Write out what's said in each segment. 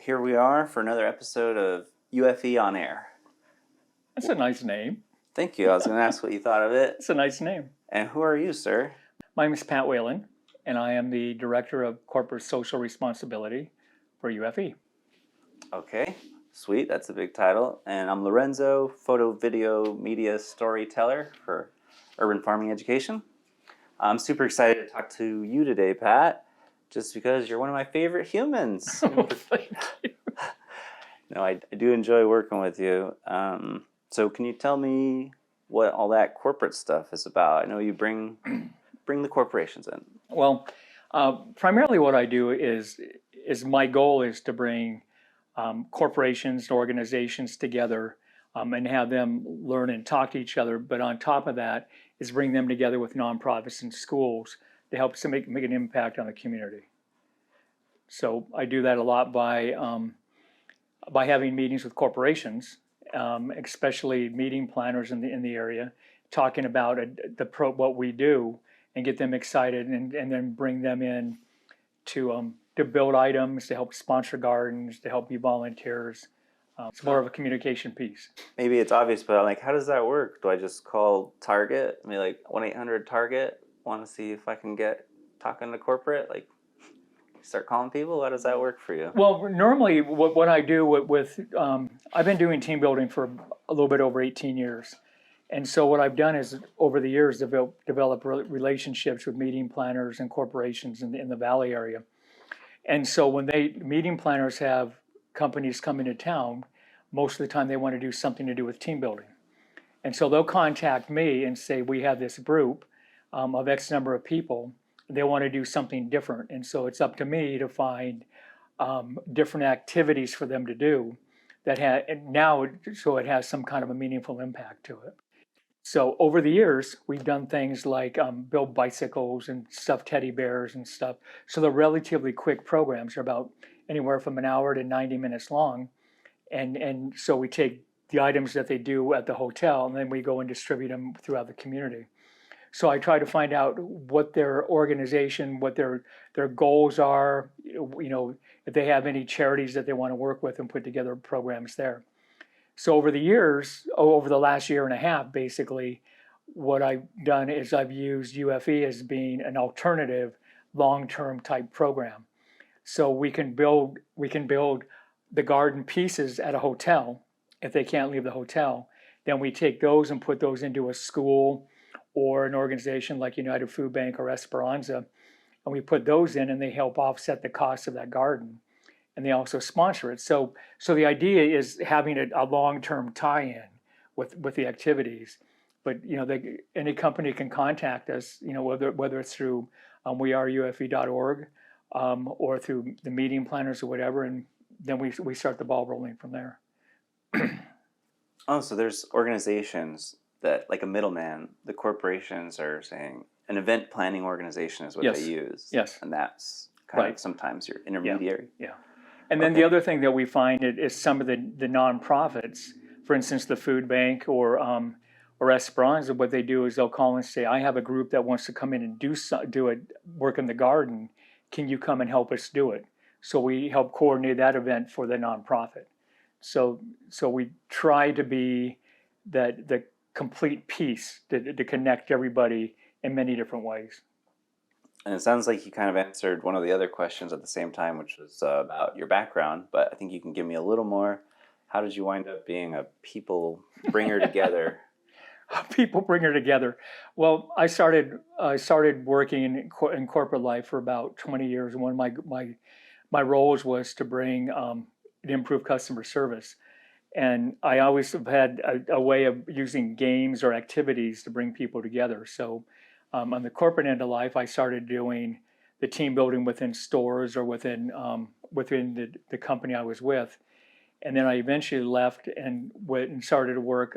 here we are for another episode of UFE on Air. That's a nice name. Thank you. I was going to ask what you thought of it. It's a nice name. And who are you, sir? My name is Pat Whelan, and I am the Director of Corporate Social Responsibility for UFE. Okay, sweet. That's a big title. And I'm Lorenzo, photo, video, media storyteller for Urban Farming Education. I'm super excited to talk to you today, Pat, just because you're one of my favorite humans. Oh, thank you. No, I do enjoy working with you. So can you tell me what all that corporate stuff is about? I know you bring the corporations in. Well, primarily what I do is my goal is to bring corporations and organizations together and have them learn and talk to each other. But on top of that is bring them together with nonprofits and schools to help to make an impact on the community. So I do that a lot by having meetings with corporations, especially meeting planners in the area, talking about what we do and get them excited, and then bring them in to build items, to help sponsor gardens, to help be volunteers. It's more of a communication piece. Maybe it's obvious, but like, how does that work? Do I just call Target? I mean, like 1-800-TARGET? Want to see if I can get talking to corporate? Like, start calling people? How does that work for you? Well, normally what I do with I've been doing team building for a little bit over 18 years. And so what I've done is over the years develop relationships with meeting planners and corporations in the Valley area. And so when meeting planners have companies come into town, most of the time they want to do something to do with team building. And so they'll contact me and say, we have this group of X number of people. They want to do something different. And so it's up to me to find different activities for them to do so it has some kind of a meaningful impact to it. So over the years, we've done things like build bicycles and stuffed teddy bears and stuff. So they're relatively quick programs. They're about anywhere from an hour to 90 minutes long. And so we take the items that they do at the hotel, and then we go and distribute them throughout the community. So I try to find out what their organization, what their goals are, if they have any charities that they want to work with and put together programs there. So over the last year and a half, basically, what I've done is I've used UFE as being an alternative long-term type program. So we can build the garden pieces at a hotel if they can't leave the hotel. Then we take those and put those into a school or an organization like United Food Bank or Esperanza, and we put those in, and they help offset the cost of that garden. And they also sponsor it. So the idea is having a long-term tie-in with the activities. But any company can contact us, whether it's through WeAreUFE.org or through the meeting planners or whatever, and then we start the ball rolling from there. Oh, so there's organizations that, like a middleman, the corporations are saying an event planning organization is what they use. Yes. And that's kind of sometimes your intermediary. Yeah. And then the other thing that we find is some of the nonprofits, for instance, the food bank or Esperanza, what they do is they'll call and say, I have a group that wants to come in and do work in the garden. Can you come and help us do it? So we help coordinate that event for the nonprofit. So we try to be the complete piece to connect everybody in many different ways. And it sounds like you kind of answered one of the other questions at the same time, which was about your background, but I think you can give me a little more. How did you wind up being a people bringer together? People bringer together. Well, I started working in corporate life for about 20 years, and one of my roles was to bring to improve customer service. And I always have had a way of using games or activities to bring people together. So on the corporate end of life, I started doing the team building within stores or within the company I was with. And then I eventually left and went and started to work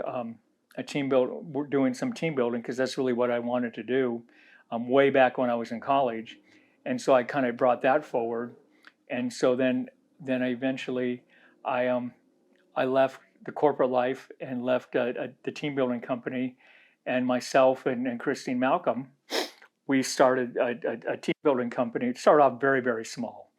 doing some team building, because that's really what I wanted to do way back when I was in college. And so I kind of brought that forward. And so then I left the corporate life and left the team building company, and myself and Christine Malcolm, we started a team building company. It started off very, very small,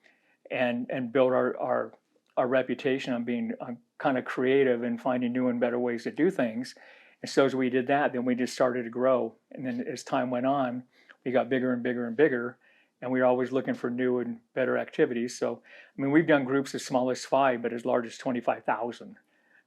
and built our our reputation on being kind of creative and finding new and better ways to do things. And so as we did that, then we just started to grow. And then as time went on, we got bigger and bigger and bigger. And we were always looking for new and better activities. So, I mean, we've done groups as small as 5, but as large as 25,000.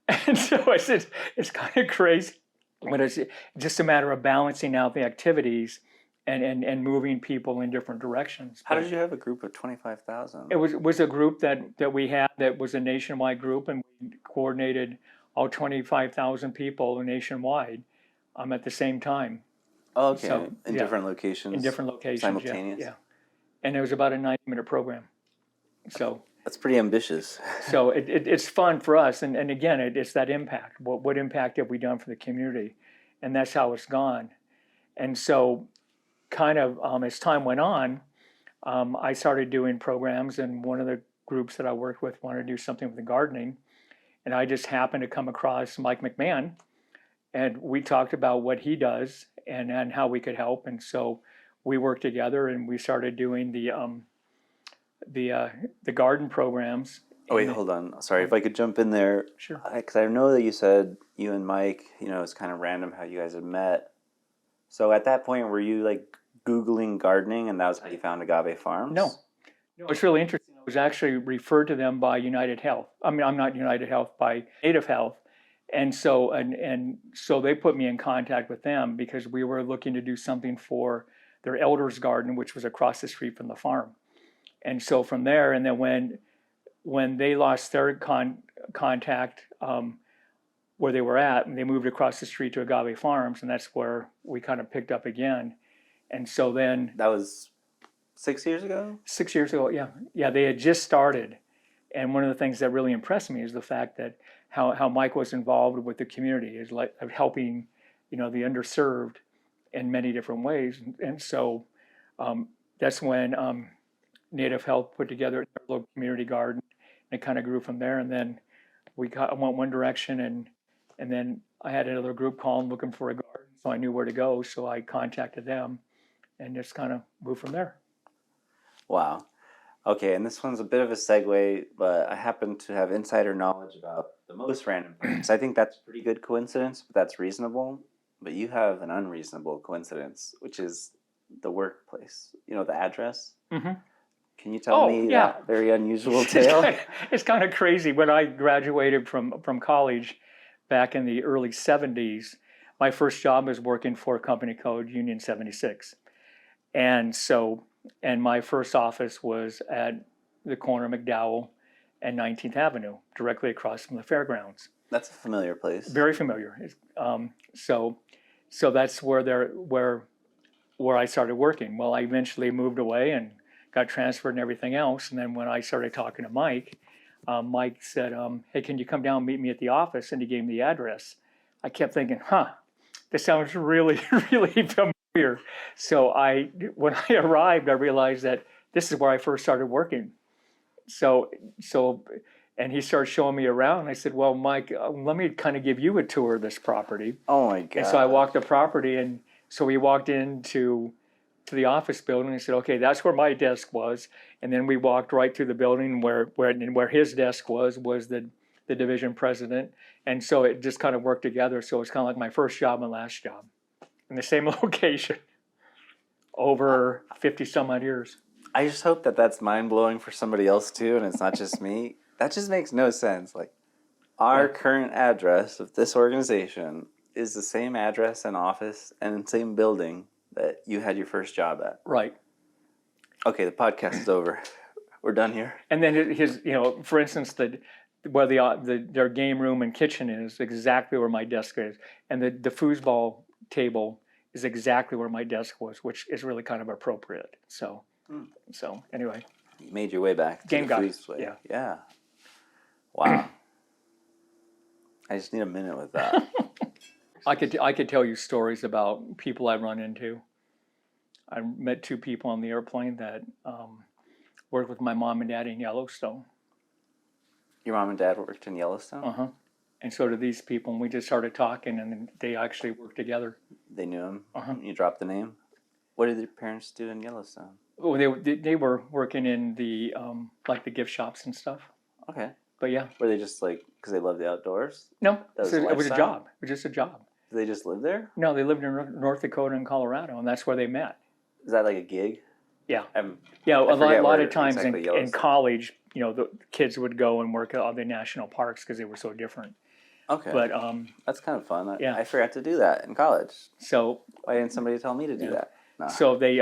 And so it's kind of crazy. But it's just a matter of balancing out the activities and moving people in different directions. How did you have a group of 25,000? It was a group that we had that was a nationwide group, and we coordinated all 25,000 people nationwide at the same time. Oh, okay. So, in different locations? In different locations, simultaneous? Yeah. And it was about a 90-minute program. So that's pretty ambitious. So it's fun for us. And again, it's that impact. What impact have we done for the community? And that's how it's gone. And so kind of as time went on, I started doing programs, and one of the groups that I worked with wanted to do something with the gardening. And I just happened to come across Mike McMahon, and we talked about what he does and how we could help. And so we worked together, and we started doing the garden programs. Oh, wait, hold on. Sorry, if I could jump in there. Sure. Because I know that you said you and Mike, it's kind of random how you guys had met. So at that point, were you like Googling gardening, and that was how you found Agave Farms? No, it's really interesting. I was actually referred to them by United Health. I mean, I'm not United Health, by Native Health. And so so they put me in contact with them because we were looking to do something for their elders garden, which was across the street from the farm. And so from there, and then when they lost their contact where they were at, and they moved across the street to Agave Farms, and that's where we kind of picked up again. And so then... That was 6 years ago? 6 years ago, yeah. Yeah, they had just started. And one of the things that really impressed me is the fact that how Mike was involved with the community, is like helping, the underserved in many different ways. And so that's when Native Health put together a little community garden, and it kind of grew from there. And then I went one direction, and then I had another group calling looking for a garden, so I knew where to go. So I contacted them, and just kind of moved from there. Wow. Okay, and this one's a bit of a segue, but I happen to have insider knowledge about the most random things. I think that's a pretty good coincidence, but that's reasonable. But you have an unreasonable coincidence, which is the workplace. The address. Mm-hmm. Can you tell me that very unusual tale? It's kind of crazy. When I graduated from college back in the early 70s, my first job was working for a company called Union 76. And my first office was at the corner of McDowell and 19th Avenue, directly across from the fairgrounds. That's a familiar place. Very familiar. So that's where I started working. Well, I eventually moved away and got transferred and everything else. And then when I started talking to Mike, Mike said, hey, can you come down and meet me at the office? And he gave me the address. I kept thinking, this sounds really, really familiar. So when I arrived, I realized that this is where I first started working. And he started showing me around. And I said, well, Mike, let me kind of give you a tour of this property. Oh, my God. And so I walked the property, and so we walked into the office building. And he said, okay, that's where my desk was. And then we walked right through the building where his desk was the division president. And so it just kind of worked together. So it's kind of like my first job and last job in the same location over 50 some odd years. I just hope that that's mind-blowing for somebody else too, and it's not just me. That just makes no sense. Like, our current address of this organization is the same address and office and same building that you had your first job at. Right. Okay, the podcast is over. We're done here. And then his, for instance, where their game room and kitchen is exactly where my desk is, and the foosball table is exactly where my desk was, which is really kind of appropriate. So anyway, you made your way back to game the guy. place. Yeah. Wow. I just need a minute with that. I could tell you stories about people I've run into. I met 2 people on the airplane that worked with my mom and dad in Yellowstone. Your mom and dad worked in Yellowstone? Uh-huh. And so did these people, and we just started talking, and then they actually worked together. They knew him? Uh-huh. You dropped the name? What did your parents do in Yellowstone? Oh, they were working in the like the gift shops and stuff. Okay. But yeah, Were they just like because they love the outdoors? no, That was so a it was a lifestyle? job. It was just a job. Do they just live there? No, they lived in North Dakota and Colorado, and that's where they met. Is that like a gig? Yeah. I'm, Yeah, I a forget lot where of times exactly in Yellowstone. college, the kids would go and work at all the national parks because they were so different. Okay. But that's kind of fun. yeah. I forgot to do that in college. So Why didn't somebody tell me to do that? No. so they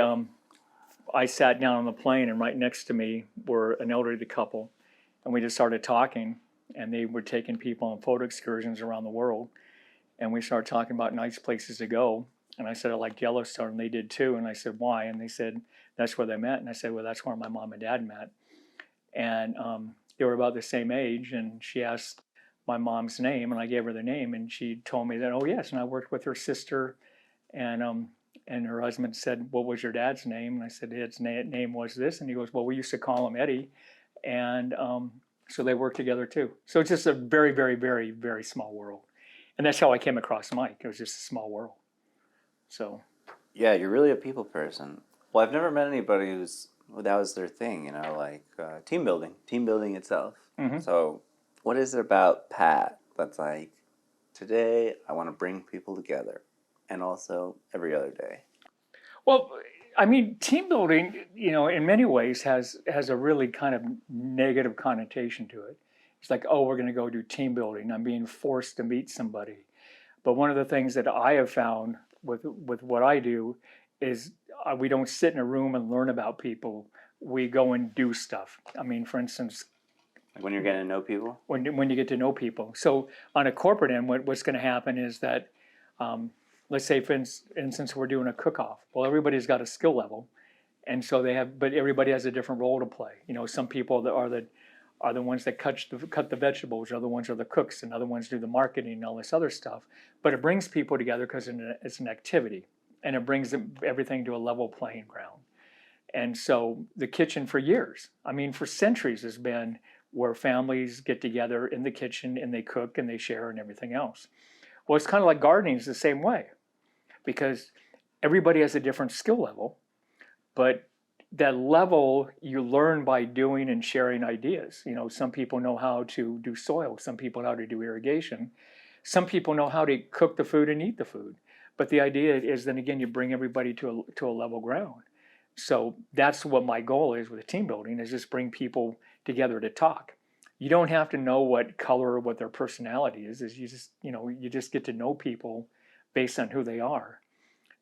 I sat down on the plane, and right next to me were an elderly couple, and we just started talking, and they were taking people on photo excursions around the world, and we started talking about nice places to go. And I said, I like Yellowstone, and they did too. And I said, why? And they said, that's where they met. And I said, well, that's where my mom and dad met. And they were about the same age. And she asked my mom's name, and I gave her the name. And she told me that, oh, yes. And I worked with her sister. And her husband said, what was your dad's name? And I said, his name was this. And he goes, well, we used to call him Eddie. And so they worked together too. So it's just a very, very, very, very small world. And that's how I came across Mike. It was just a small world. So, yeah, you're really a people person. Well, I've never met anybody that was their thing, like team building itself. mm-hmm. So, what is it about Pat that's like, today I want to bring people together, and also every other day? Well, I mean, team building, in many ways has a really kind of negative connotation to it. It's like, oh, we're going to go do team building. I'm being forced to meet somebody. But one of the things that I have found with what I do is we don't sit in a room and learn about people. We go and do stuff. I mean, for instance, like when you're getting to know people? When you get to know people. So on a corporate end, what's going to happen is that, let's say, for instance, we're doing a cook-off. Well, everybody's got a skill level. And so but everybody has a different role to play. Some people that are the ones that cut the vegetables, other ones are the cooks, and other ones do the marketing and all this other stuff. But it brings people together because it's an activity, and it brings everything to a level playing ground. And so the kitchen for years, I mean for centuries, has been where families get together in the kitchen and they cook and they share and everything else. Well, it's kind of like gardening is the same way, because everybody has a different skill level, but that level you learn by doing and sharing ideas. Some people know how to do soil, some people know how to do irrigation, some people know how to cook the food and eat the food. But the idea is then again you bring everybody to a level ground. So that's what my goal is with team building, is just bring people together to talk. You don't have to know what color or what their personality is you just get to know people based on who they are.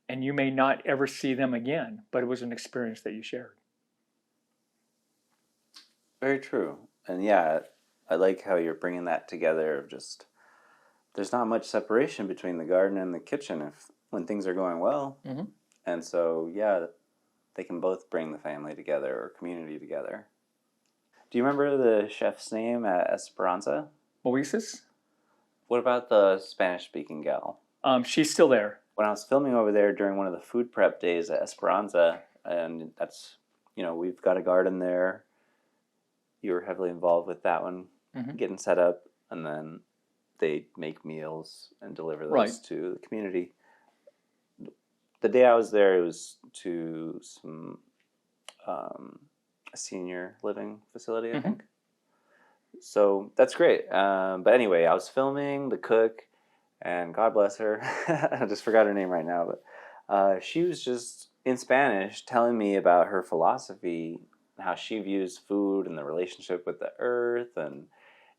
And you may not ever see them again, but it was an experience that you shared. Very true. And yeah, I like how you're bringing that together of just, there's not much separation between the garden and the kitchen when things are going well. Mm-hmm. And so, yeah, they can both bring the family together or community together. Do you remember the chef's name at Esperanza? Moises? What about the Spanish-speaking gal? She's still there. When I was filming over there during one of the food prep days at Esperanza, and that's, we've got a garden there. You were heavily involved with that one, mm-hmm. getting set up, and then they make meals and deliver those right. to the community. The day I was there, it was to some a senior living facility, I mm-hmm. think. So that's great. But anyway, I was filming the cook, and God bless her. I just forgot her name right now, but she was just in Spanish telling me about her philosophy, how she views food and the relationship with the earth, and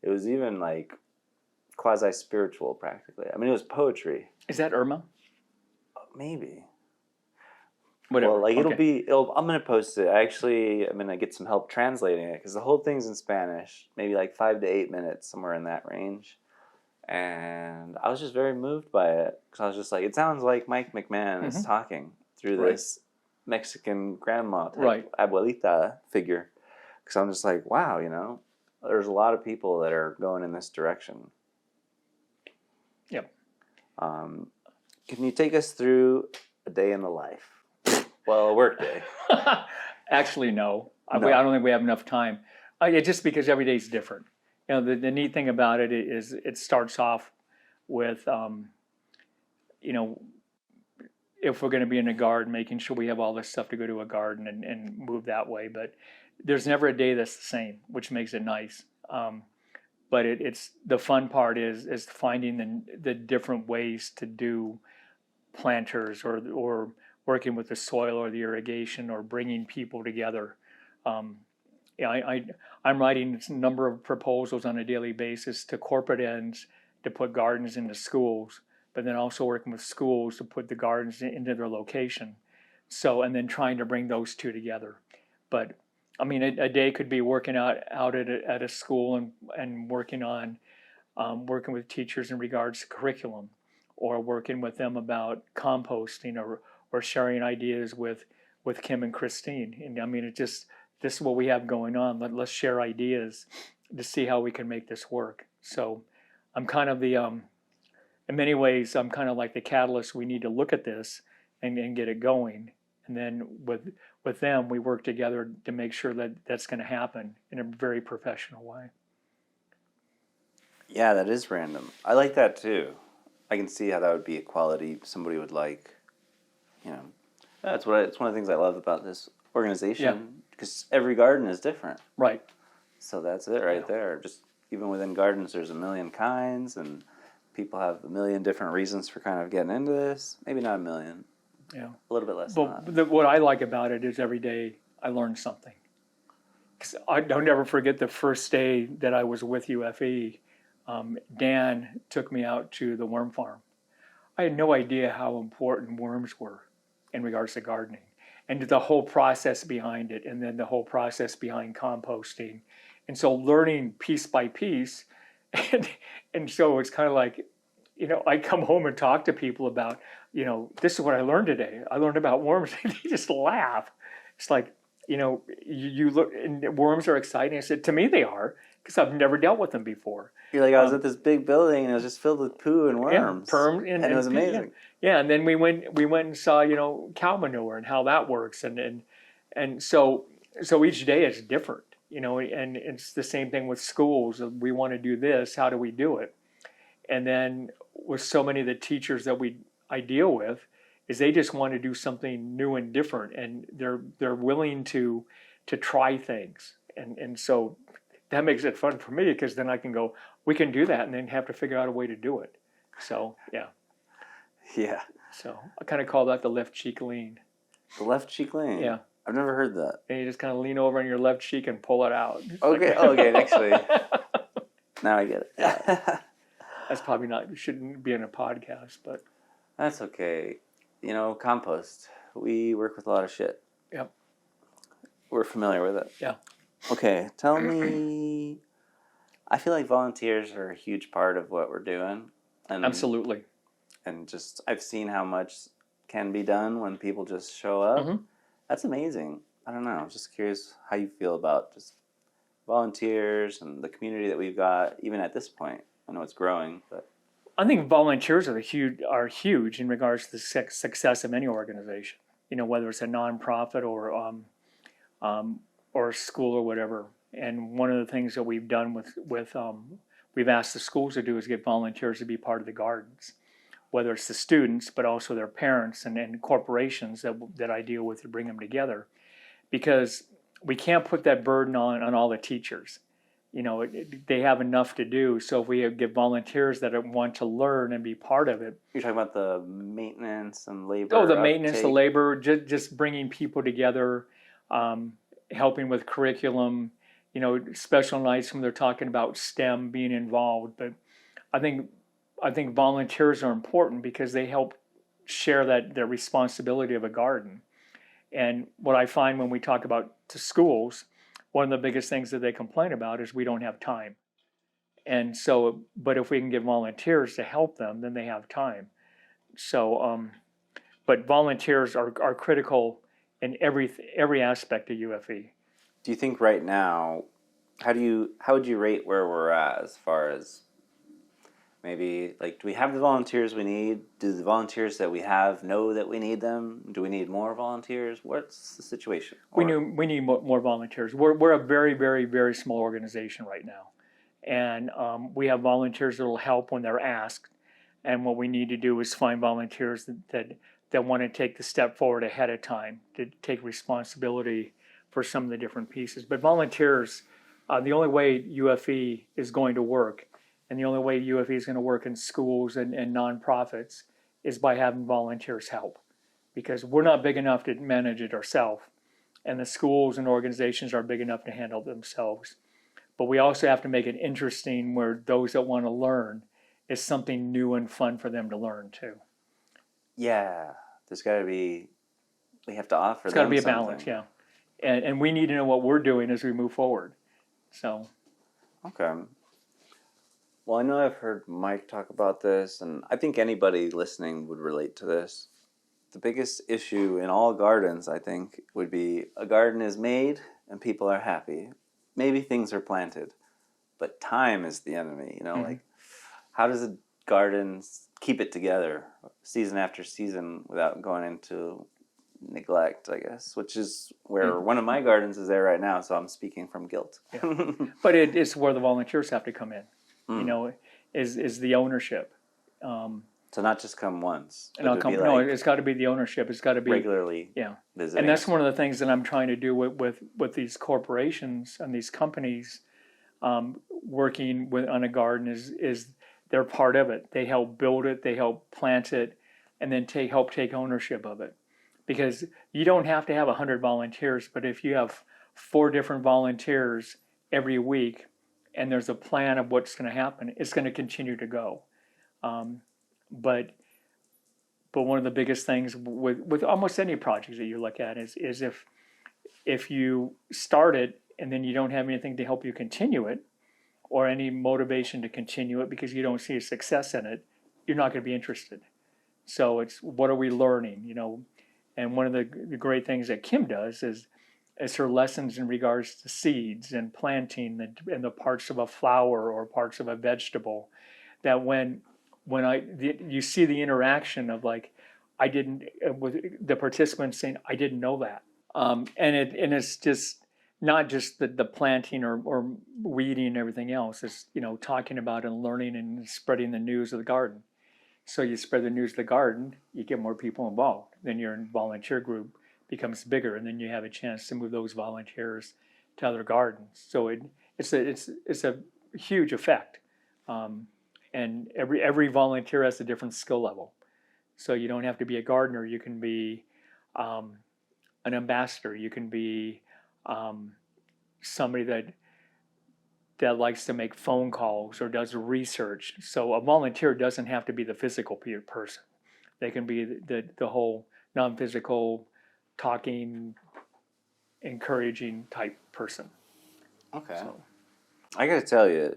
it was even like quasi-spiritual practically. I mean, it was poetry. Is that Irma? Maybe. Whatever. Well, like okay. I'm going to post it. I'm going to get some help translating it, because the whole thing's in Spanish, maybe like 5 to 8 minutes, somewhere in that range. And I was just very moved by it, because I was just like, it sounds like Mike McMahon mm-hmm. is talking through right. this Mexican grandma type right. abuelita figure. Because I'm just like, wow, there's a lot of people that are going in this direction. Yep. Can you take us through a day in the life? Well, a work day. Actually, no. No. I don't think we have enough time. Just because every day is different. The neat thing about it is it starts off with, if we're going to be in a garden, making sure we have all this stuff to go to a garden and move that way. But there's never a day that's the same, which makes it nice. but it's the fun part is finding the different ways to do planters or working with the soil or the irrigation or bringing people together. Yeah, I'm writing a number of proposals on a daily basis to corporate ends to put gardens into schools, but then also working with schools to put the gardens into their location. So, and then trying to bring those two together. But I mean, a day could be working out at a school and working on working with teachers in regards to curriculum, or working with them about composting, or sharing ideas with Kim and Christine. And I mean, this is what we have going on. Let's share ideas to see how we can make this work. So I'm kind of in many ways, I'm kind of like the catalyst. We need to look at this and get it going. And then with them, we work together to make sure that that's going to happen in a very professional way. Yeah, that is random. I like that too. I can see how that would be a quality somebody would like. You know, it's one of the things I love about this organization, because every garden is different. Right. So that's it right there. Just even within gardens, there's a million kinds, and people have a million different reasons for kind of getting into this. Maybe not a million. Yeah. A little bit less But than that. what I like about it is every day I learn something. 'Cause I'll never forget the first day that I was with UFE. Dan took me out to the worm farm. I had no idea how important worms were in regards to gardening, and the whole process behind it, and then the whole process behind composting. And so learning piece by piece, and so it's kind of like, I come home and talk to people about, this is what I learned today. I learned about worms, and they just laugh. It's like, you look, and worms are exciting. I said, to me they are, because I've never dealt with them before. You're like, I was at this big building and it was just filled with poo and worms. And it was amazing. Yeah, and then we went and saw, cow manure and how that works, and so each day is different, and it's the same thing with schools. We want to do this. How do we do it? And then with so many of the teachers that I deal with, is they just want to do something new and different, and they're willing to try things, and so that makes it fun for me, because then I can go, we can do that, and then have to figure out a way to do it. So yeah. Yeah. So I kind of call that the left cheek lean. The left cheek lean. Yeah. I've never heard that. And you just kind of lean over on your left cheek and pull it out. Okay. Okay. Actually, now I get it. Yeah. That's probably shouldn't be in a podcast, but that's okay. Compost. We work with a lot of shit. Yep. We're familiar with it. Yeah. Okay. Tell me. I feel like volunteers are a huge part of what we're doing. And Absolutely. And just, I've seen how much can be done when people just show up. Mm-hmm. That's amazing. I don't know. I'm just curious how you feel about just volunteers and the community that we've got, even at this point. I know it's growing, but I think volunteers are huge in regards to the success of any organization. Whether it's a nonprofit or a school or whatever. And one of the things that we've done we've asked the schools to do is get volunteers to be part of the gardens, whether it's the students, but also their parents and corporations that I deal with to bring them together, because we can't put that burden on all the teachers. They have enough to do. So if we get volunteers that want to learn and be part of it. You're talking about the maintenance and labor. Oh, the maintenance, the labor, just bringing people together, helping with curriculum, special nights when they're talking about STEM, being involved. But I think volunteers are important because they help share their responsibility of a garden. And what I find when we talk about to schools, one of the biggest things that they complain about is we don't have time. And so, but if we can get volunteers to help them, then they have time. So, but volunteers are critical in every aspect of UFE. Do you think right now, how would you rate where we're at as far as maybe, like, do we have the volunteers we need? Do the volunteers that we have know that we need them? Do we need more volunteers? What's the situation? We need more volunteers. We're a very, very, very small organization right now. And we have volunteers that will help when they're asked. And what we need to do is find volunteers that want to take the step forward ahead of time, to take responsibility for some of the different pieces. But volunteers The only way UFE is going to work, and the only way UFE is going to work in schools and nonprofits, is by having volunteers help, because we're not big enough to manage it ourselves, and the schools and organizations aren't big enough to handle it themselves. But we also have to make it interesting where those that want to learn is something new and fun for them to learn too. Yeah, there's got to be. We have to offer. It's got to be a something. balance, yeah. And we need to know what we're doing as we move forward. So. Okay. Well, I know I've heard Mike talk about this, and I think anybody listening would relate to this. The biggest issue in all gardens, I think, would be a garden is made and people are happy. Maybe things are planted, but time is the enemy. Like how does a garden keep it together season after season without going into neglect, I guess, which is where one of my gardens is there right now, so I'm speaking from guilt. Yeah. But it's where the volunteers have to come in, is the ownership. So not just come once. And I'll come. No, it's got to be the ownership. It's got to be regularly. Yeah, visiting. And that's one of the things that I'm trying to do with these corporations and these companies working on a garden is they're part of it. They help build it. They help plant it, and then help take ownership of it. Because you don't have to have 100 volunteers, but if you have 4 different volunteers every week, and there's a plan of what's going to happen, it's going to continue to go. But one of the biggest things with almost any project that you look at is if you start it and then you don't have anything to help you continue it, or any motivation to continue it because you don't see a success in it, you're not going to be interested. So it's what are we learning, And one of the great things that Kim does is her lessons in regards to seeds and planting and the parts of a flower or parts of a vegetable, that when you see the interaction of like, with the participants saying, I didn't know that. And it's just not just the planting or weeding and everything else. It's, talking about and learning and spreading the news of the garden. So you spread the news of the garden, you get more people involved. Then your volunteer group becomes bigger, and then you have a chance to move those volunteers to other gardens. So it's a huge effect. And every volunteer has a different skill level. So you don't have to be a gardener. You can be an ambassador. You can be somebody that likes to make phone calls or does research. So a volunteer doesn't have to be the physical person. They can be the whole non-physical, talking, encouraging type person. Okay. So. I got to tell you,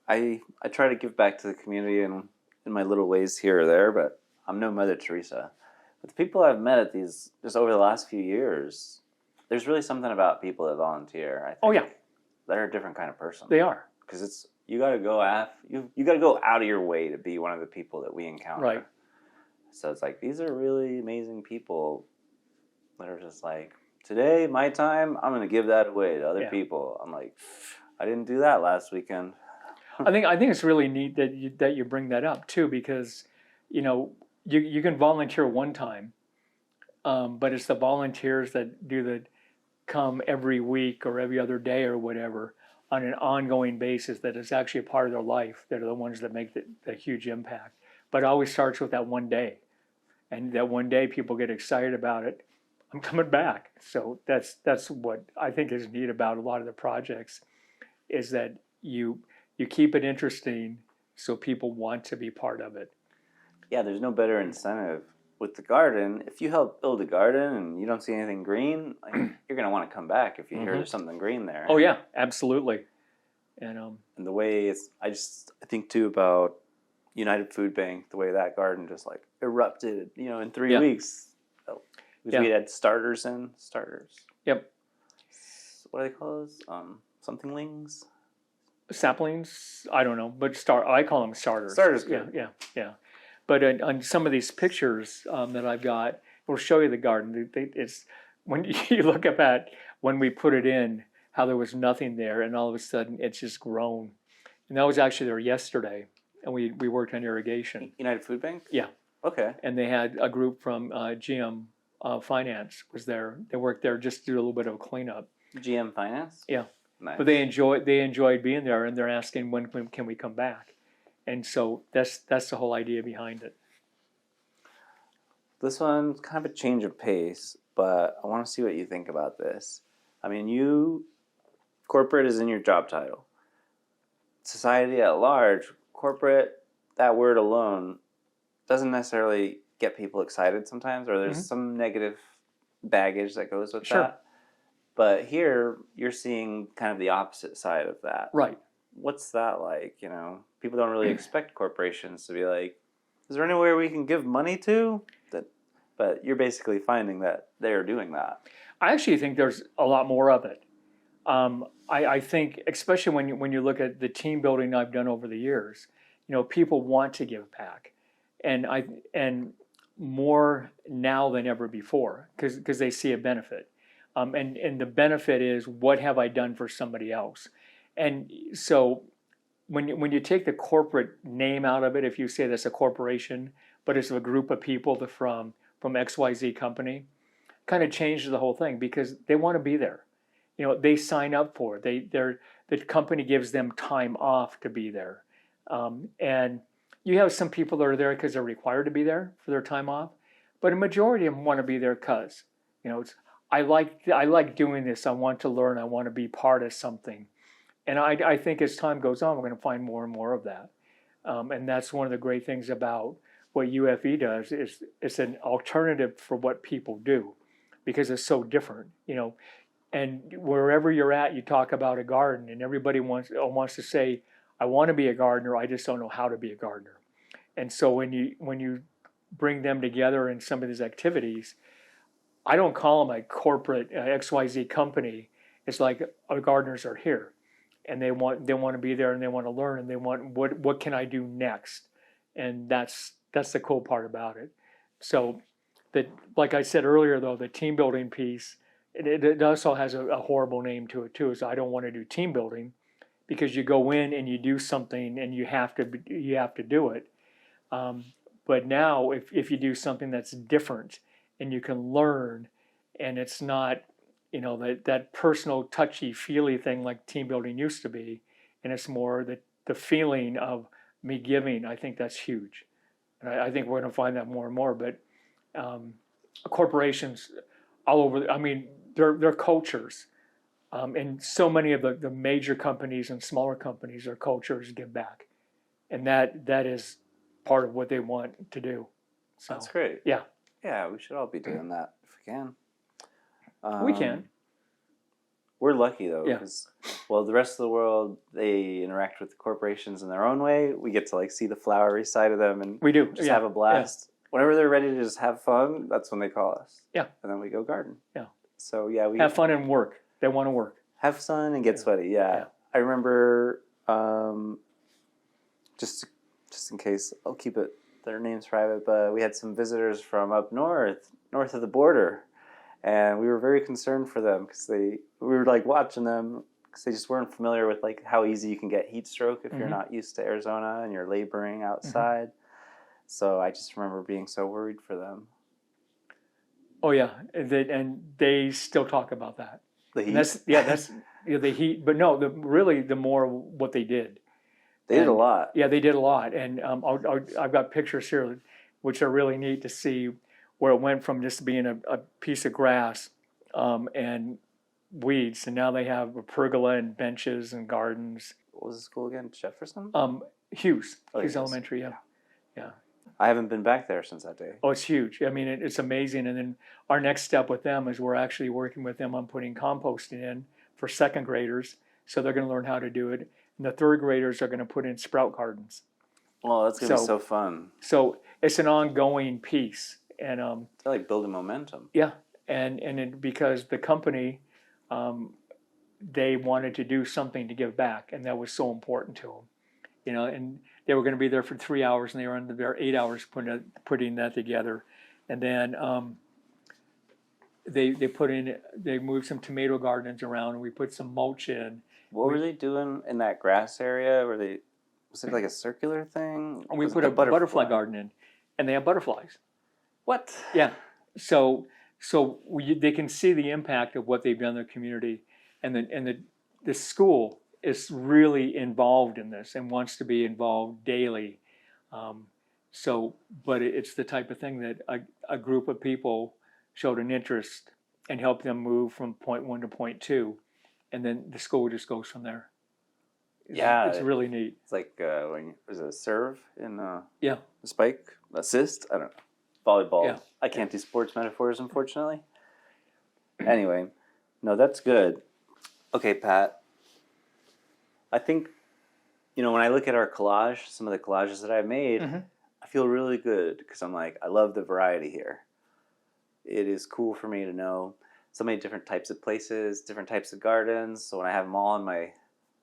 I try to give back to the community in my little ways here or there, but I'm no Mother Teresa. But the people I've met at these, just over the last few years, there's really something about people that volunteer. I think. Oh, yeah. They're a different kind of person. They are. Because you got to go you got to go out of your way to be one of the people that we encounter. Right. So it's like, these are really amazing people that are just like, today, my time, I'm going to give that away to other people. I'm like, I didn't do that last weekend. I think it's really neat that you bring that up too, because you can volunteer one time, but it's the volunteers that come every week or every other day or whatever on an ongoing basis that is actually a part of their life that are the ones that make the huge impact. But it always starts with that one day, and that one day people get excited about it. I'm coming back. So that's what I think is neat about a lot of the projects, is that you keep it interesting so people want to be part of it. Yeah, there's no better incentive with the garden. If you help build a garden and you don't see anything green, you're going to want to come back if you hear there's something green there. Oh yeah, absolutely. And the way I think too about United Food Bank, the way that garden just like erupted, in 3 weeks. Because we had starters. Yep. What do they call those? Somethinglings? Saplings? I don't know, but I call them starters. Starters, good. Yeah. But on some of these pictures that I've got, we'll show you the garden. It's when you look up at when we put it in, how there was nothing there, and all of a sudden it's just grown. And that was actually there yesterday, and we worked on irrigation. United Food Bank? Yeah. Okay. And they had a group from GM Finance was there. They worked there just to do a little bit of a cleanup. GM Finance? Yeah. Nice. But they enjoyed being there, and they're asking when can we come back, and so that's the whole idea behind it. This one's kind of a change of pace, but I want to see what you think about this. I mean, corporate is in your job title. Society at large, corporate, that word alone doesn't necessarily get people excited sometimes, or there's some negative baggage that goes with that. But here, you're seeing kind of the opposite side of that. Right. What's that like? People don't really expect corporations to be like, is there anywhere we can give money to? But you're basically finding that they're doing that. I actually think there's a lot more of it. I think, especially when you look at the team building I've done over the years, people want to give back, and more now than ever before because they see a benefit. And the benefit is, what have I done for somebody else? And so when you take the corporate name out of it, if you say that's a corporation, but it's a group of people from XYZ company, kind of changes the whole thing because they want to be there. They sign up for it. The company gives them time off to be there. And you have some people that are there because they're required to be there for their time off, but a majority of them want to be there because, I like doing this. I want to learn. I want to be part of something. And I think as time goes on, we're going to find more and more of that. And that's one of the great things about what UFE does is it's an alternative for what people do because it's so different, And wherever you're at, you talk about a garden, and everybody wants to say, I want to be a gardener. I just don't know how to be a gardener. And so when you bring them together in some of these activities, I don't call them a corporate XYZ company. It's like our gardeners are here, and they want to be there, and they want to learn, and they want what can I do next, and that's the cool part about it. So that, like I said earlier, though, the team building piece, it also has a horrible name to it too. Is I don't want to do team building because you go in and you do something and you have to do it. But now if you do something that's different and you can learn, and it's not, that personal touchy-feely thing like team building used to be, and it's more the feeling of me giving, I think that's huge. And I think we're going to find that more and more. But corporations all over, their cultures, and so many of the major companies and smaller companies, their cultures give back. And that is part of what they want to do. So, that's great. Yeah. Yeah, we should all be doing that if we can. We can. We're lucky though, Yeah. because the rest of the world, they interact with the corporations in their own way. We get to see the flowery side of them, and We do. just have a blast. Yeah. Whenever they're ready to just have fun, that's when they call us. Yeah. And then we go garden. Yeah. So yeah, we have fun and work. They want to work. Have fun and get sweaty. Yeah. I remember, just in case, I'll keep their names private, but we had some visitors from up north of the border, and we were very concerned for them because we were watching them because they just weren't familiar with how easy you can get heat stroke if you're not used to Arizona and you're laboring outside. So I just remember being so worried for them. Oh yeah, and they still talk about that. The heat. That's the heat. But no, the more what they did. They did a lot. Yeah, they did a lot, and I've got pictures here, which are really neat to see, where it went from just being a piece of grass and weeds, and now they have a pergola and benches and gardens. What was the school again? Jefferson? Hughes. Oh, Hughes Elementary. Yeah. I haven't been back there since that day. Oh, it's huge. It's amazing. And then our next step with them is we're actually working with them on putting composting in for second graders, so they're going to learn how to do it. And the third graders are going to put in sprout gardens. Well, that's going to be so fun. So it's an ongoing piece. And they're building momentum. Yeah. And because the company, they wanted to do something to give back, and that was so important to them. And they were going to be there for 3 hours, and they were under there 8 hours putting that together. And then they moved some tomato gardens around, and we put some mulch in. What were they doing in that grass area? Was it a circular thing? And we put a butterfly garden in, and they have butterflies. What? Yeah. So they can see the impact of what they've done in their community, and the the school is really involved in this and wants to be involved daily. But it's the type of thing that a group of people showed an interest and helped them move from point one to point two, and then the school just goes from there. It's really neat. It's like when was it a serve in yeah, a spike assist? I don't know. Volleyball. Yeah. I can't do sports metaphors, unfortunately. Anyway, no, that's good. Okay, Pat. I think, when I look at our collage, some of the collages that I made, I feel really good because I'm like, I love the variety here. It is cool for me to know so many different types of places, different types of gardens. So when I have them all in my,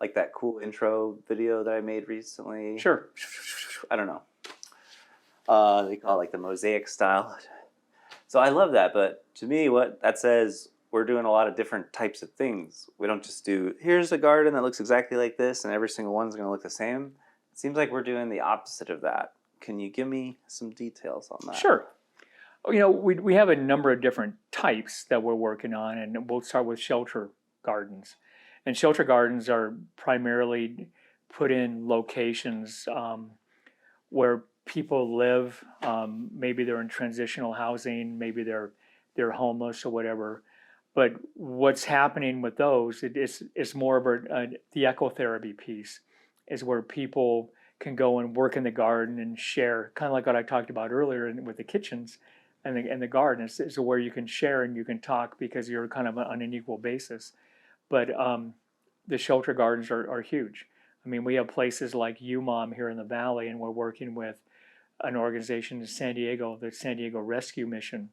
like that cool intro video that I made recently. Sure. I don't know. They call it like the mosaic style. So I love that. But to me, what that says, we're doing a lot of different types of things. We don't just do, here's a garden that looks exactly like this and every single one's going to look the same. It seems like we're doing the opposite of that. Can you give me some details on that? Sure. We have a number of different types that we're working on, and we'll start with shelter gardens. And shelter gardens are primarily put in locations where people live. Maybe they're in transitional housing, maybe they're homeless or whatever. But what's happening with those, it's more of the ecotherapy piece, is where people can go and work in the garden and share, kind of like what I talked about earlier with the kitchens and the garden. It's where you can share and you can talk because you're kind of on an equal basis. But the shelter gardens are huge. I mean, we have places like UMOM here in the Valley, and we're working with an organization in San Diego, the San Diego Rescue Mission.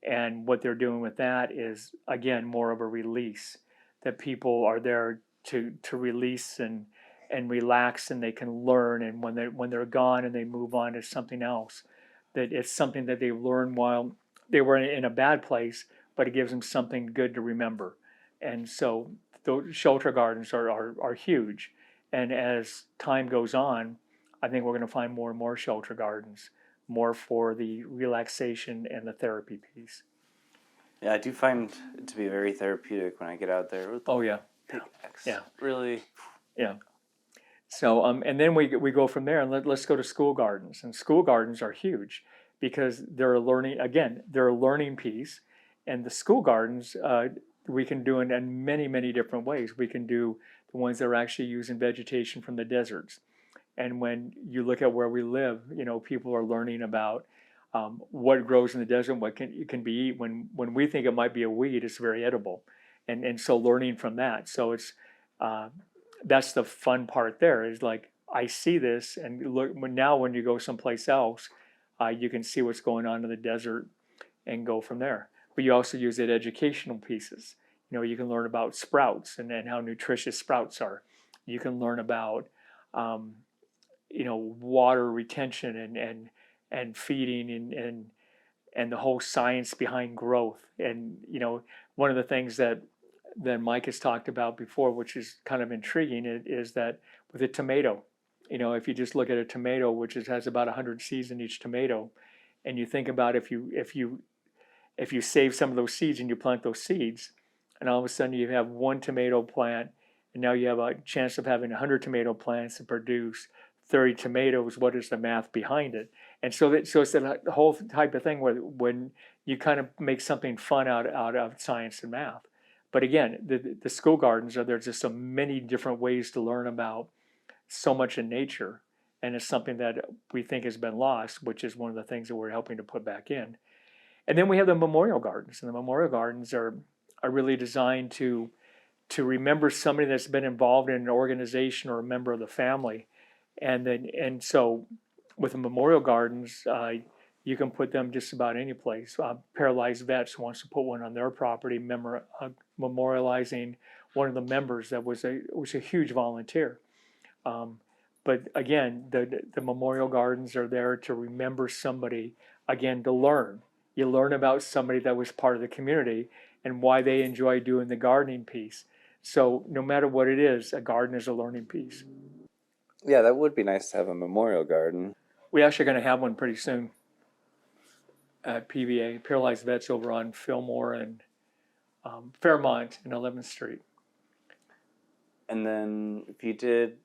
And what they're doing with that is, again, more of a release, that people are there to release and relax, and they can learn. And when they're gone and they move on to something else, that it's something that they learned while they were in a bad place, but it gives them something good to remember. And so those shelter gardens are huge. And as time goes on, I think we're going to find more and more shelter gardens, more for the relaxation and the therapy piece. Yeah, I do find it to be very therapeutic when I get out there with the pickaxe. Yeah. Really. Yeah. So, and then we go from there, and let's go to school gardens. And school gardens are huge because they're a learning piece. And the school gardens, we can do in many, many different ways. We can do the ones that are actually using vegetation from the deserts. And when you look at where we live, people are learning about what grows in the desert, what can be eaten. When we think it might be a weed, it's very edible. And so learning from that. So it's that's the fun part there, is like, I see this, and look, now when you go someplace else, you can see what's going on in the desert and go from there. But you also use it educational pieces. You can learn about sprouts and how nutritious sprouts are. You can learn about water retention and feeding and the whole science behind growth. And one of the things that Mike has talked about before, which is kind of intriguing, is that with a tomato, if you just look at a tomato, which has about 100 seeds in each tomato, and you think about if you save some of those seeds and you plant those seeds, and all of a sudden you have one tomato plant, and now you have a chance of having 100 tomato plants to produce 30 tomatoes. What is the math behind it? And so it's the whole type of thing where when you kind of make something fun out of science and math. But again, the school gardens there's just so many different ways to learn about so much in nature, and it's something that we think has been lost, which is one of the things that we're helping to put back in. And then we have the memorial gardens, and the memorial gardens are really designed to remember somebody that's been involved in an organization or a member of the family. And so with the memorial gardens, you can put them just about any place. Paralyzed Vets wants to put one on their property, memorializing one of the members that was a huge volunteer. But again, the memorial gardens are there to remember somebody, again, to learn. You learn about somebody that was part of the community and why they enjoy doing the gardening piece. So no matter what it is, a garden is a learning piece. Yeah, that would be nice to have a memorial garden. We're actually going to have one pretty soon at PVA, Paralyzed Vets, over on Fillmore and Fairmont and 11th Street. And then if you did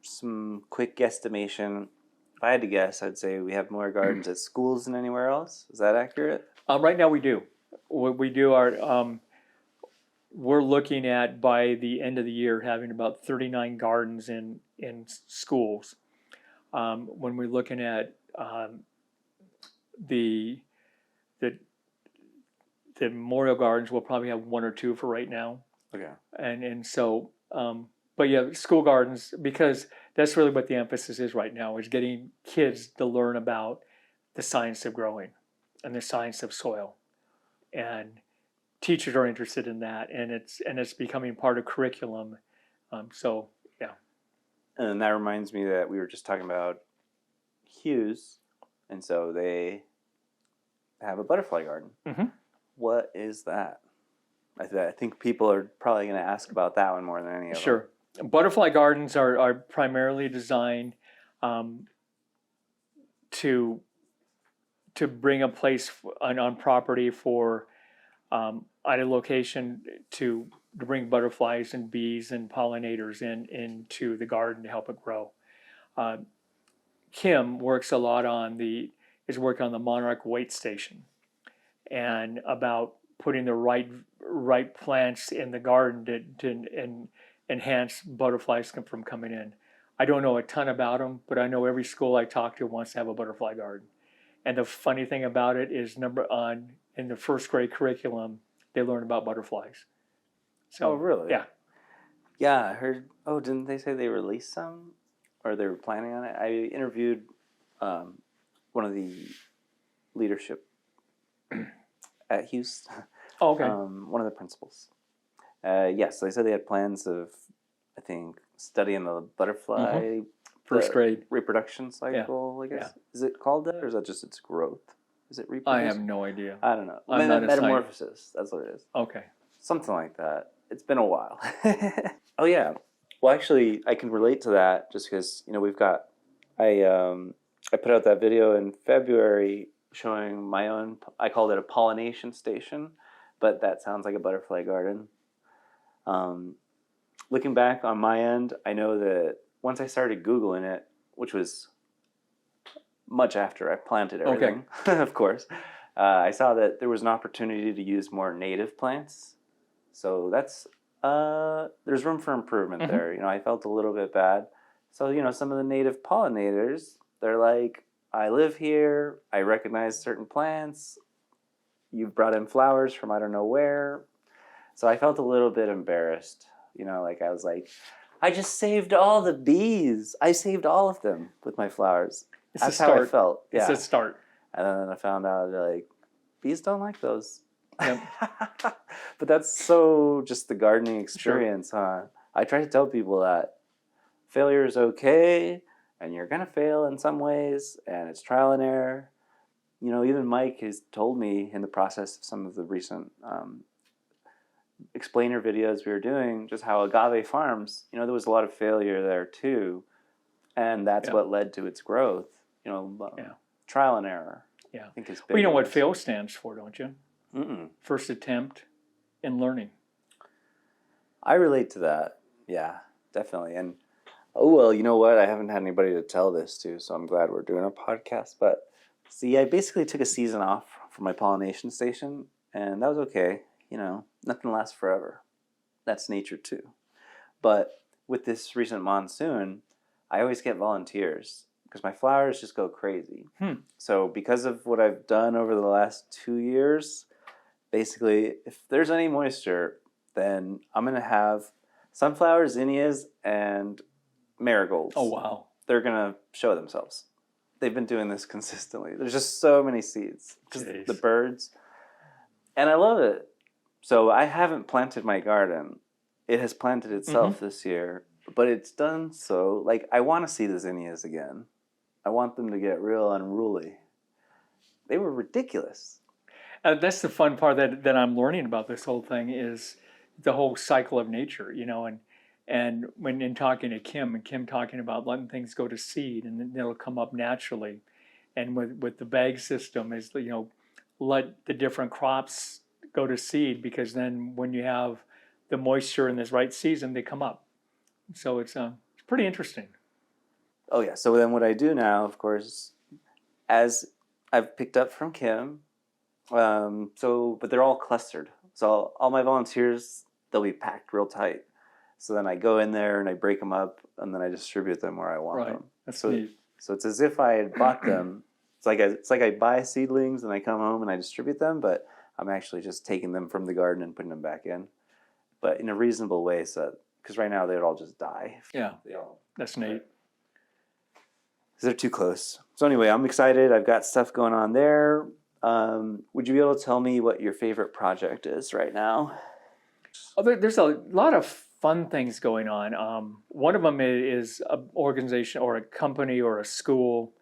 some quick guesstimation, if I had to guess, I'd say we have more gardens at schools than anywhere else. Is that accurate? Right now we do. We do our. We're looking at, by the end of the year, having about 39 gardens in schools. When we're looking at the memorial gardens, we'll probably have 1 or 2 for right now. Okay. And so, but yeah, school gardens, because that's really what the emphasis is right now, is getting kids to learn about the science of growing and the science of soil. And teachers are interested in that, and it's becoming part of curriculum. So yeah. And that reminds me that we were just talking about Hughes, and so they have a butterfly garden. Mm-hmm. What is that? I think people are probably going to ask about that one more than any of them. Sure. Butterfly gardens are primarily designed to bring a place on property for at a location to bring butterflies and bees and pollinators into the garden to help it grow. Kim works a lot is working on the monarch wait station, and about putting the right plants in the garden to enhance butterflies from coming in. I don't know a ton about them, but I know every school I talk to wants to have a butterfly garden. And the funny thing about it is, in the first grade curriculum, they learn about butterflies. So, oh, really? Yeah. Yeah, I heard. Oh, didn't they say they released some, or they were planning on it? I interviewed one of the leadership at Hughes. Oh, okay. One of the principals. Yes, they said they had plans of, I think, studying the butterfly First grade reproduction cycle. I guess is it called that, or is that just its growth? Is it reproduction? I have no idea. I don't know. I'm not a Metamorphosis. That's what it is. Okay. Something like that. It's been a while. Oh yeah. Well, actually, I can relate to that just because we've got. I put out that video in February showing my own. I called it a pollination station, but that sounds like a butterfly garden. Looking back on my end, I know that once I started Googling it, which was much after I planted everything, of course, I saw that there was an opportunity to use more native plants. So that's there's room for improvement there. I felt a little bit bad. So some of the native pollinators, they're like, I live here, I recognize certain plants, you've brought in flowers from I don't know where. So I felt a little bit embarrassed. I was like, I just saved all the bees. I saved all of them with my flowers. That's how I felt. Yeah. It's a start. And then I found out bees don't like those. Yep. But that's so just the gardening experience, huh? I try to tell people that failure is okay, and you're going to fail in some ways, and it's trial and error. Even Mike has told me in the process of some of the recent explainer videos we were doing, just how agave farms, there was a lot of failure there too, and that's what led to its growth. Trial and error. Yeah, I think is big. Well, you know what fail stands for, don't you? Mm-mm. First attempt in learning. I relate to that. Yeah, definitely. And oh well, you know what? I haven't had anybody to tell this to, so I'm glad we're doing a podcast. But see, I basically took a season off from my pollination station, and that was okay. Nothing lasts forever. That's nature too. But with this recent monsoon, I always get volunteers because my flowers just go crazy. So because of what I've done over the last 2 years, basically, if there's any moisture, then I'm going to have sunflowers, zinnias, and marigolds. Oh, wow. They're going to show themselves. They've been doing this consistently. There's just so many seeds. The birds. And I love it. So I haven't planted my garden. It has planted itself this year, but it's done so. I want to see the zinnias again. I want them to get real unruly. They were ridiculous. That's the fun part that I'm learning about this whole thing is the whole cycle of nature, and when in talking to Kim, and Kim talking about letting things go to seed and then it'll come up naturally. And with the bag system is, let the different crops go to seed, because then when you have the moisture in this right season, they come up. So it's pretty interesting. Oh yeah. So then what I do now, of course, as I've picked up from Kim, but they're all clustered. So all my volunteers, they'll be packed real tight. So then I go in there and I break them up, and then I distribute them where I want Right. them. That's So neat. so it's as if I had bought them. It's like I buy seedlings and I come home and I distribute them, but I'm actually just taking them from the garden and putting them back in, but in a reasonable way, so because right now they would all just die. Yeah, They all, that's neat. because they're too close. So anyway, I'm excited. I've got stuff going on there. Would you be able to tell me what your favorite project is right now? Oh, there's a lot of fun things going on. One of them is an organization or a company or a school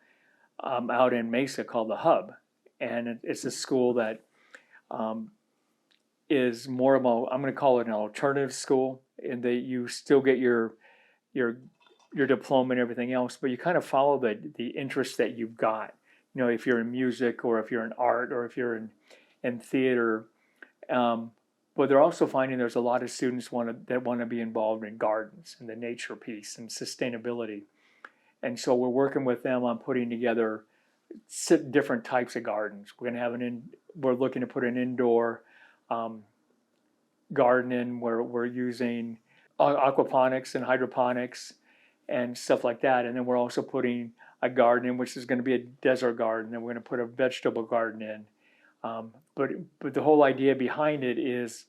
out in Mesa called the Hub, and it's a school that is more of a, I'm going to call it an alternative school, in that you still get your your diploma and everything else, but you kind of follow the interest that you've got. You know, if you're in music or if you're in art or if you're in theater. But they're also finding there's a lot of students that want to be involved in gardens and the nature piece and sustainability. And so we're working with them on putting together different types of gardens. We're looking to put an indoor garden in where we're using aquaponics and hydroponics and stuff like that. And then we're also putting a garden in, which is going to be a desert garden, and we're going to put a vegetable garden in. But the whole idea behind it is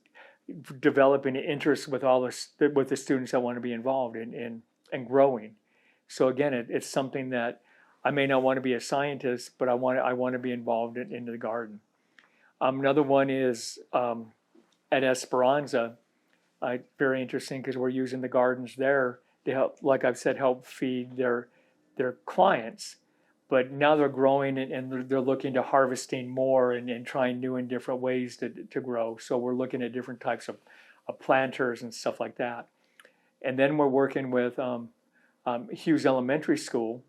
developing an interest with with the students that want to be involved in growing. So again, it's something that I may not want to be a scientist, but I want to be involved in the garden. Another one is at Esperanza. Very interesting because we're using the gardens there to help, like I've said, help feed their clients. But now they're growing and they're looking to harvesting more and trying new and different ways to grow. So we're looking at different types of planters and stuff like that. And then we're working with Hughes Elementary School,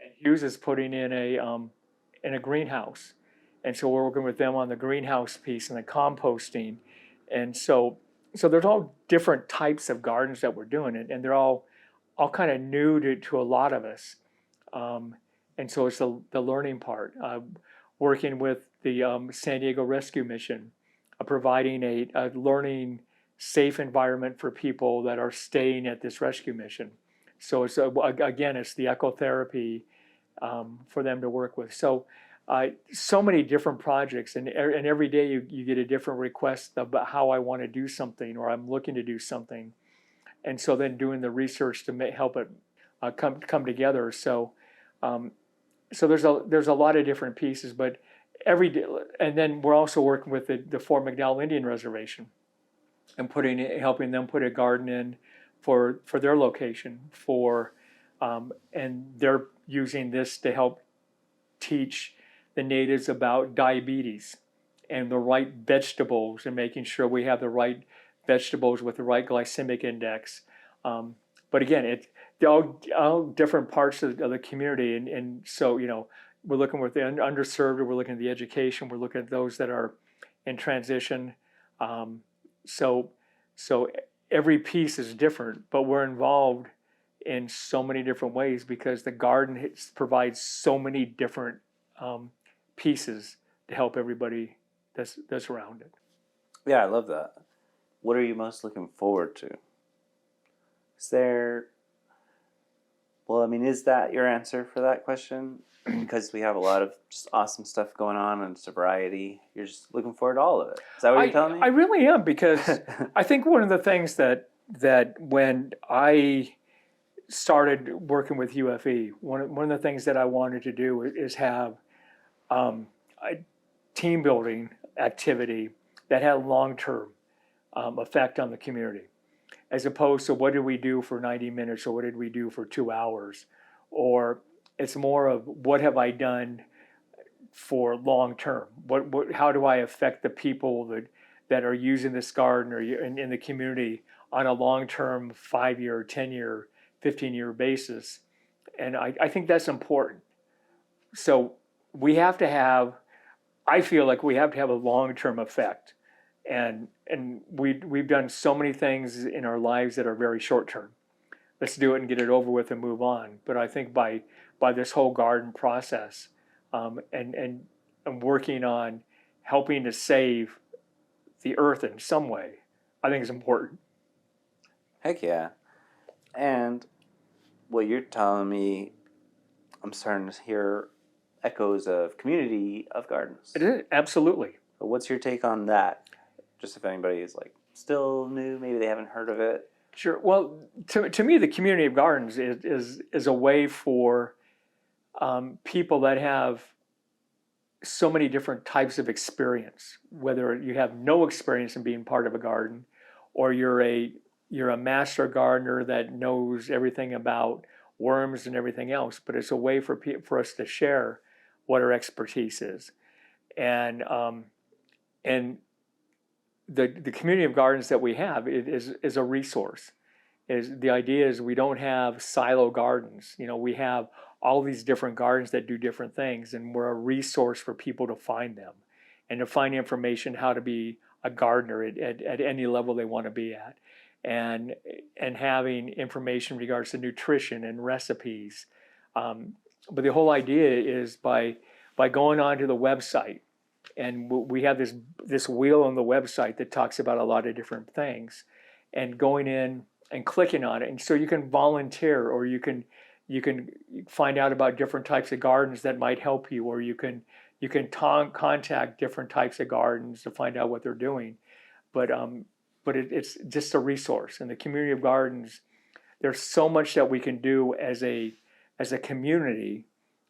and Hughes is putting in a greenhouse. And so we're working with them on the greenhouse piece and the composting. And so there's all different types of gardens that we're doing, and they're all kind of new to a lot of us. And so it's the learning part. Working with the San Diego Rescue Mission, providing a learning safe environment for people that are staying at this rescue mission. So it's again, it's the ecotherapy for them to work with. So so many different projects, and every day you get a different request about how I want to do something, or I'm looking to do something, and so then doing the research to help it come together. So there's a lot of different pieces, but every day, and then we're also working with the Fort McDowell Indian Reservation and helping them put a garden in for their location and they're using this to help teach the natives about diabetes and the right vegetables and making sure we have the right vegetables with the right glycemic index. But again, they're all different parts of the community, and so we're looking with the underserved, we're looking at the education, we're looking at those that are in transition. So every piece is different, but we're involved in so many different ways because the garden provides so many different pieces to help everybody that's around it. Yeah, I love that. What are you most looking forward to? Is that your answer for that question? Because we have a lot of just awesome stuff going on and sobriety. You're just looking forward to all of it. Is that what you're telling me? I really am, because I think one of the things that when I started working with UFE, one of the things that I wanted to do is have a team building activity that had long-term effect on the community, as opposed to what did we do for 90 minutes or what did we do for 2 hours, or it's more of what have I done for long-term? How do I affect the people that are using this garden or in the community on a long-term 5-year, 10-year, 15-year basis? And I think that's important. So I feel like we have to have a long-term effect. And we've done so many things in our lives that are very short-term. let's do it and get it over with and move on. But I think by this whole garden process, and working on helping to save the earth in some way, I think is important. Heck yeah. And what you're telling me, I'm starting to hear echoes of community of gardens. It is, absolutely. But what's your take on that? Just if anybody is like still new, maybe they haven't heard of it. Sure. Well, to me, the community of gardens is a way for people that have so many different types of experience, whether you have no experience in being part of a garden, or you're a master gardener that knows everything about worms and everything else. But it's a way for us to share what our expertise is, and the community of gardens that we have is a resource. The idea is we don't have silo gardens. We have all these different gardens that do different things, and we're a resource for people to find them and to find information how to be a gardener at any level they want to be at, and having information in regards to nutrition and recipes. But the whole idea is by going onto the website, and we have this wheel on the website that talks about a lot of different things, and going in and clicking on it, and so you can volunteer, or you can find out about different types of gardens that might help you, or you can contact different types of gardens to find out what they're doing. But it's just a resource. In the community of gardens, there's so much that we can do as a community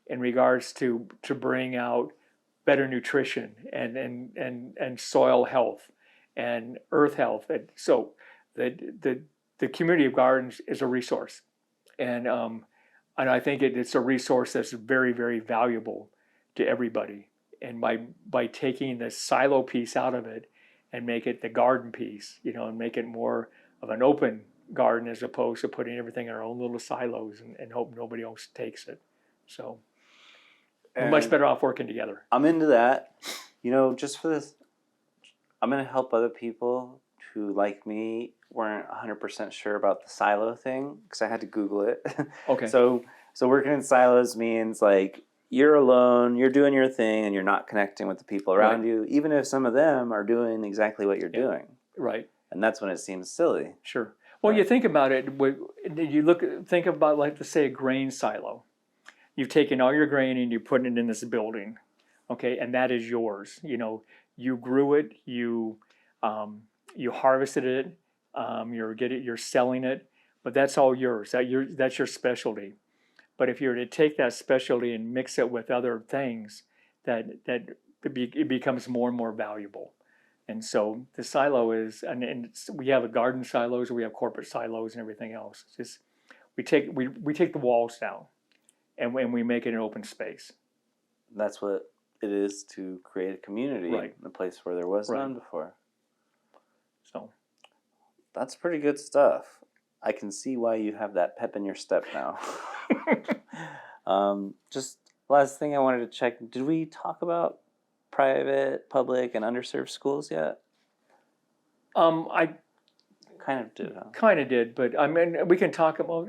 in regards to bring out better nutrition and soil health and earth health. And so the community of gardens is a resource, and I think it's a resource that's very, very valuable to everybody. And by taking the silo piece out of it and make it the garden piece, and make it more of an open garden as opposed to putting everything in our own little silos and hope nobody else takes it. So we're much better off working together. I'm into that. Just for this, I'm going to help other people who, like me, weren't 100% sure about the silo thing, because I had to Google it. Okay. So working in silos means like you're alone, you're doing your thing, and you're not connecting with the people around you, even if some of them are doing exactly what you're doing. Right. And that's when it seems silly. Sure. Well, you think about it. Think about, like, let's say, a grain silo. You've taken all your grain and you're putting it in this building, okay, and that is yours. You grew it, you harvested it, you're selling it, but that's all yours. That's your specialty. But if you were to take that specialty and mix it with other things, it becomes more and more valuable. And so the silo is, we have a garden silos, we have corporate silos, and everything else. It's just we take the walls down, and we make it an open space. That's what it is to create a community, right, in a place where there was none before. So that's pretty good stuff. I can see why you have that pep in your step now. Just last thing I wanted to check. Did we talk about private, public, and underserved schools yet? I kind of did. Huh? Kind of did, but I mean, we can talk about,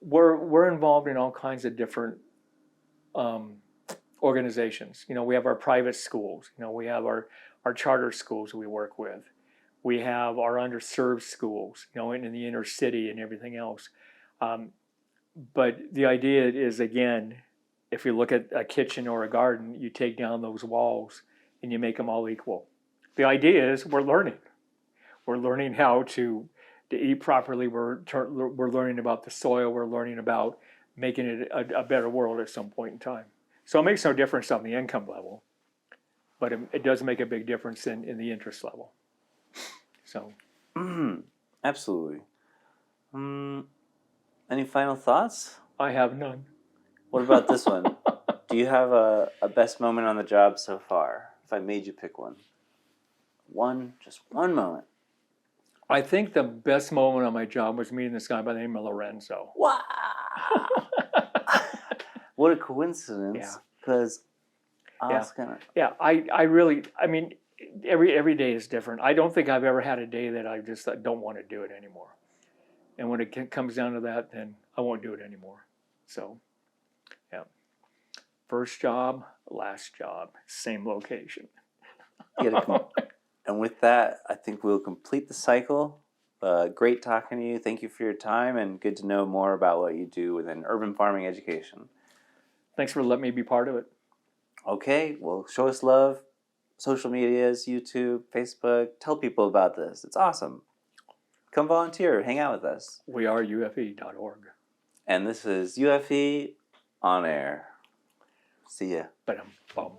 we're involved in all kinds of different organizations. We have our private schools. We have our charter schools we work with. We have our underserved schools, in the inner city and everything else. But the idea is, again, if you look at a kitchen or a garden, you take down those walls and you make them all equal. The idea is we're learning. We're learning how to eat properly. We're learning about the soil. We're learning about making it a better world at some point in time. So it makes no difference on the income level, but it does make a big difference in the interest level. So, absolutely. Any final thoughts? I have none. What about this one? Do you have a best moment on the job so far? If I made you pick one. Just one moment. I think the best moment on my job was meeting this guy by the name of Lorenzo. Wow! What a coincidence. Because I was gonna... Yeah, I really, every day is different. I don't think I've ever had a day that I just don't want to do it anymore. And when it comes down to that, then I won't do it anymore. So, yeah. First job, last job, same location. And with that, I think we'll complete the cycle. Great talking to you. Thank you for your time, and good to know more about what you do within urban farming education. Thanks for letting me be part of it. Okay, well, show us love. Social medias, YouTube, Facebook. Tell people about this. It's awesome. Come volunteer. Hang out with us. WeAreUFE.org. And this is UFE on air. See ya. Ba-dum-bum.